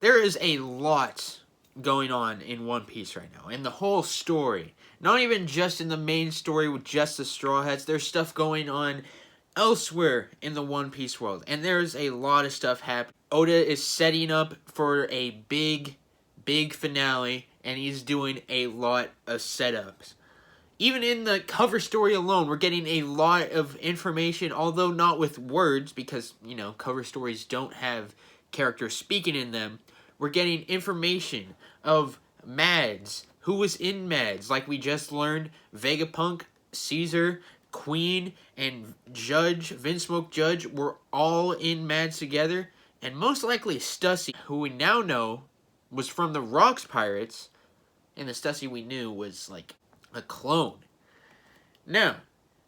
There is a lot going on in One Piece right now, in the whole story. Not even just in the main story with just the Straw Hats. There's stuff going on elsewhere in the One Piece world, and there's a lot of stuff happening. Oda is setting up for a big finale, and he's doing a lot of setups. Even in the cover story alone, we're getting a lot of information, although not with words, because, you know, cover stories don't have characters speaking in them. We're getting information of Mads, who was in Mads, like we just learned. Vegapunk, Caesar, Queen, and Judge, Vinsmoke Judge, were all in Mads together. And most likely Stussy, who we now know was from the Rocks Pirates, and the Stussy we knew was like a clone. Now,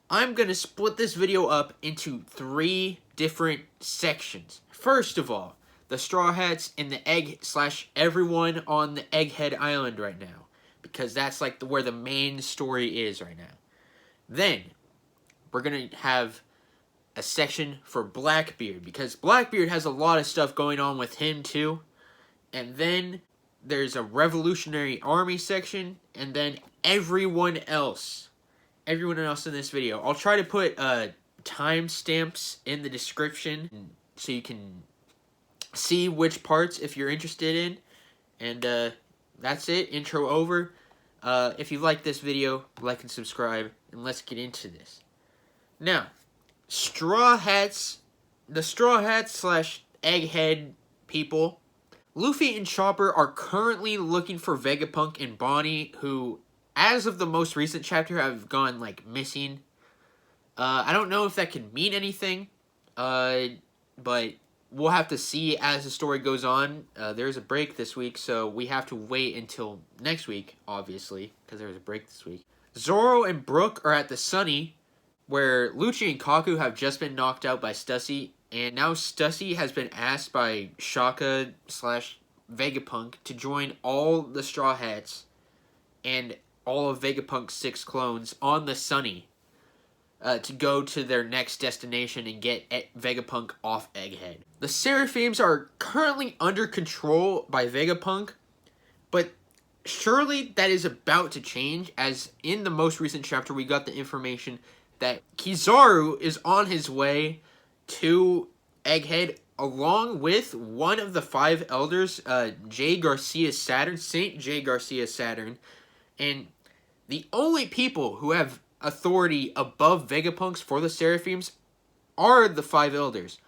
I'm going to split this video up into 3 different sections. First of all, the Straw Hats and the everyone on the Egghead Island right now, because that's like where the main story is right now. Then, we're going to have a section for Blackbeard, because Blackbeard has a lot of stuff going on with him too. And then there's a Revolutionary Army section, and then everyone else in this video. I'll try to put timestamps in the description so you can see which parts if you're interested in. And that's it. Intro over. If you like this video, like and subscribe, and let's get into this. Now, Straw Hats, the Straw Hats slash Egghead people, Luffy and Chopper are currently looking for Vegapunk and Bonnie, who, as of the most recent chapter, have gone, like, missing. I don't know if that can mean anything, but we'll have to see as the story goes on. There's a break this week, so we have to wait until next week, obviously, because there was a break this week. Zoro and Brook are at the Sunny, where Lucci and Kaku have just been knocked out by Stussy, and now Stussy has been asked by Shaka slash Vegapunk to join all the Straw Hats and all of Vegapunk's 6 clones on the Sunny to go to their next destination and get Vegapunk off Egghead. The Seraphims are currently under control by Vegapunk, but surely that is about to change, as in the most recent chapter we got the information that Kizaru is on his way to Egghead along with one of the 5 elders, J. Garcia Saturn, Saint J. Garcia Saturn, and the only people who have authority above Vegapunks for the Seraphims are the 5 elders.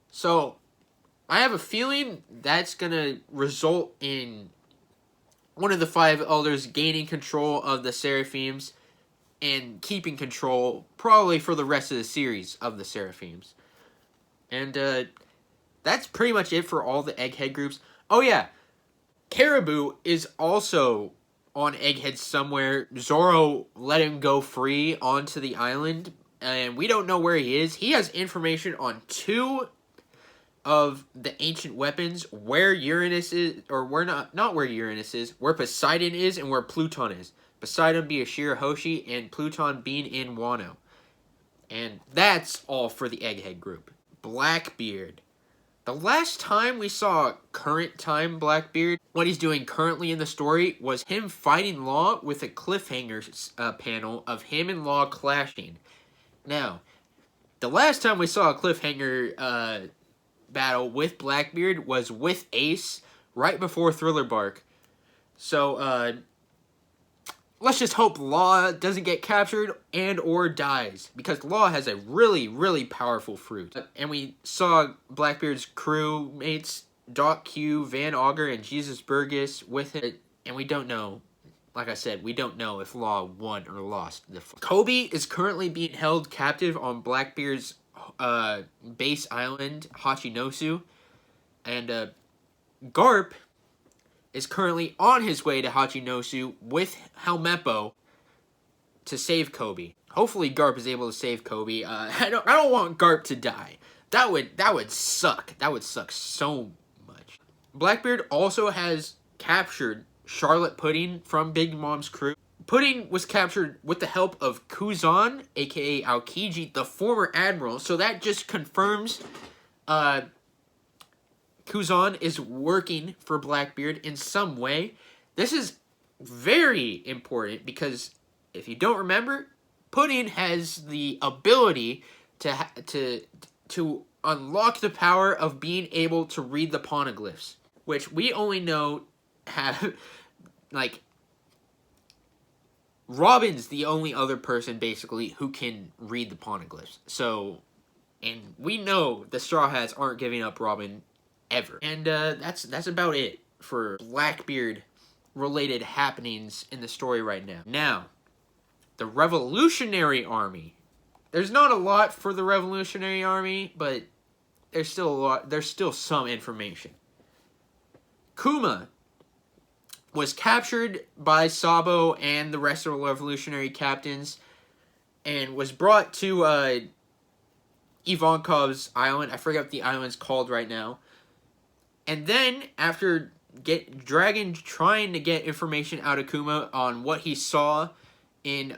So, I have a feeling that's gonna result in one of the 5 elders gaining control of the Seraphims and keeping control probably for the rest of the series of the Seraphims. And that's pretty much it for all the Egghead groups. Oh yeah, Caribou is also on Egghead somewhere. Zoro let him go free onto the island, and we don't know where he is. He has information on 2 of the ancient weapons, where Uranus is, or where not where Uranus is, where Poseidon is, and where Pluton is. Poseidon being Shirahoshi, and Pluton being in Wano. And that's all for the Egghead group. Blackbeard. The last time we saw current time Blackbeard, what he's doing currently in the story, was him fighting Law with a cliffhanger panel of him and Law clashing. Now, the last time we saw a cliffhanger battle with Blackbeard was with Ace right before Thriller Bark. So, let's just hope Law doesn't get captured and or dies, because Law has a really, really powerful fruit. And we saw Blackbeard's crewmates, Doc Q, Van Augur, and Jesus Burgess with him, and we don't know, like I said, we don't know if Law won or lost the fight. Kobe is currently being held captive on Blackbeard's base island, Hachinosu, and Garp is currently on his way to Hachinosu with Helmeppo to save Kobe. Hopefully Garp is able to save Kobe. I don't want Garp to die. That would suck. That would suck so much. Blackbeard also has captured Charlotte Pudding from Big Mom's crew. Pudding was captured with the help of Kuzan, aka Aokiji, the former admiral. So that just confirms Kuzan is working for Blackbeard in some way. This is very important because if you don't remember, Pudding has the ability to unlock the power of being able to read the poneglyphs, which we only know have, like, Robin's the only other person, basically, who can read the poneglyphs. So, and we know the Straw Hats aren't giving up Robin ever. And that's about it for Blackbeard-related happenings in the story right now. Now, the Revolutionary Army. There's not a lot for the Revolutionary Army, but there's still a lot. There's still some information. Kuma was captured by Sabo and the rest of the revolutionary captains and was brought to Ivankov's island. I forget what the island's called right now. And then, after Dragon trying to get information out of Kuma on what he saw in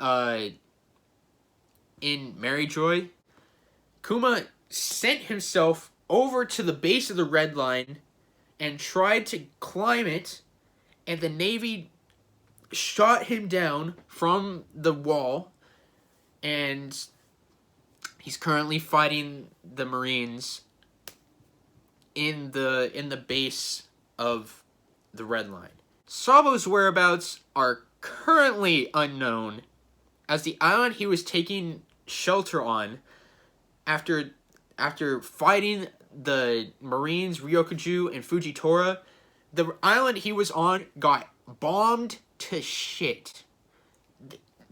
Mary Joy, Kuma sent himself over to the base of the Red Line and tried to climb it, and the Navy shot him down from the wall, and he's currently fighting the Marines in the base of the Red Line. Sabo's whereabouts are currently unknown, as the island he was taking shelter on after fighting the Marines Ryokuju and Fujitora, the island he was on got bombed to shit.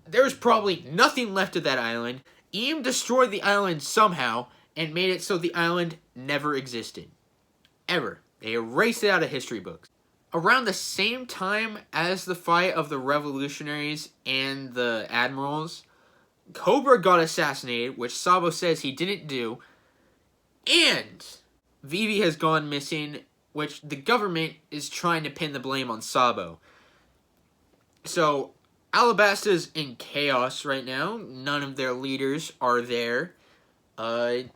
There's probably nothing left of that island. Eam destroyed the island somehow and made it so the island never existed. Ever. They erased it out of history books. Around the same time as the fight of the revolutionaries and the admirals, Cobra got assassinated, which Sabo says he didn't do, and Vivi has gone missing, which the government is trying to pin the blame on Sabo. So, Alabasta's in chaos right now. None of their leaders are there. And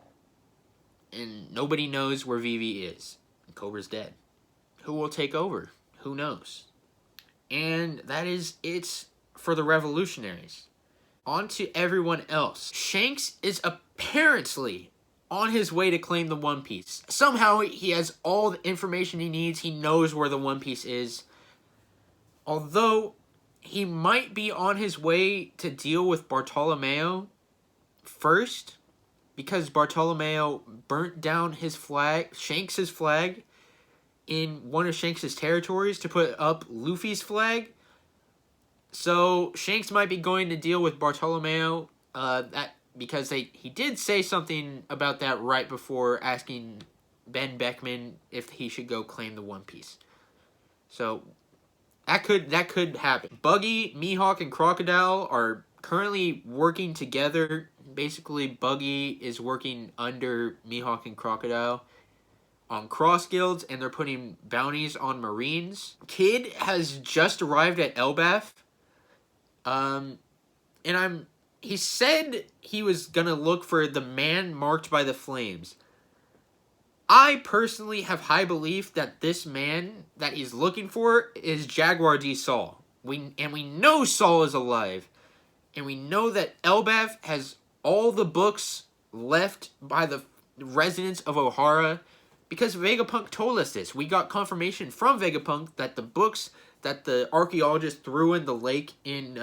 nobody knows where Vivi is. Cobra's dead. Who will take over? Who knows? And that is it for the revolutionaries. On to everyone else. Shanks is apparently on his way to claim the One Piece. Somehow he has all the information he needs. He knows where the One Piece is. Although he might be on his way to deal with Bartolomeo first, because Bartolomeo burnt down his flag, Shanks' flag, in one of Shanks' territories to put up Luffy's flag. So Shanks might be going to deal with Bartolomeo, because he did say something about that right before asking Ben Beckman if he should go claim the One Piece. So that could happen. Buggy, Mihawk, and Crocodile are currently working together. Basically, Buggy is working under Mihawk and Crocodile on cross guilds, and they're putting bounties on Marines. Kid has just arrived at Elbaf. He said he was gonna look for the man marked by the flames. I personally have high belief that this man that he's looking for is Jaguar D. Saul. We know Saul is alive. And we know that Elbaf has all the books left by the residents of Ohara, because Vegapunk told us this. We got confirmation from Vegapunk that the books that the archaeologist threw in the lake in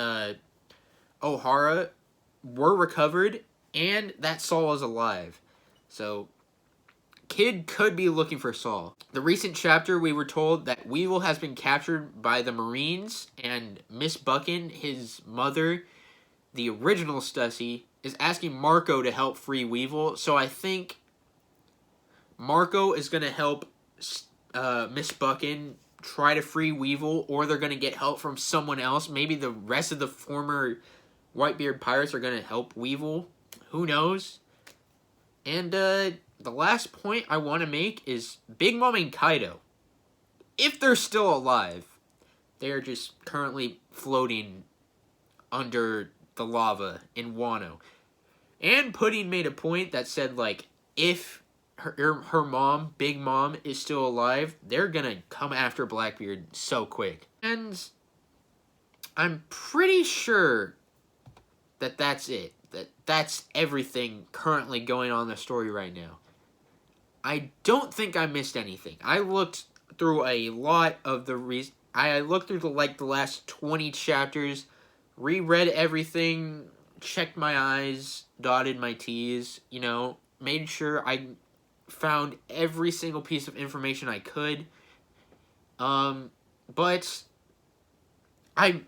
Ohara were recovered, and that Saul is alive. So Kid could be looking for Saul. The recent chapter, we were told that Weevil has been captured by the Marines, and Miss Buchan, his mother, the original Stussy, is asking Marco to help free Weevil. So I think Marco is going to help Miss Buchan try to free Weevil, or they're going to get help from someone else. Maybe the rest of the former Whitebeard pirates are going to help Weevil. Who knows? And the last point I want to make is Big Mom and Kaido. If they're still alive, they are just currently floating under the lava in Wano. And Pudding made a point that said, like, if her mom, Big Mom, is still alive, they're gonna come after Blackbeard so quick. And I'm pretty sure that that's it. That's everything currently going on in the story right now. I don't think I missed anything. I looked through a lot of the I looked through the last 20 chapters, reread everything, checked my I's, dotted my T's, you know, made sure I found every single piece of information I could. But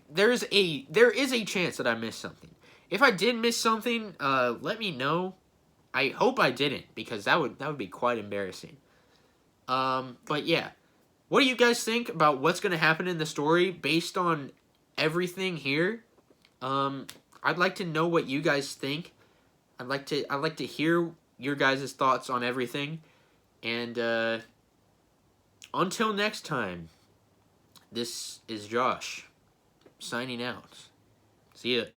there is a chance that I missed something. If I did miss something, let me know. I hope I didn't, because that would be quite embarrassing. But yeah, what do you guys think about what's gonna happen in the story based on everything here? I'd like to know what you guys think. I'd like to hear your guys' thoughts on everything. And until next time, this is Josh signing out. See ya.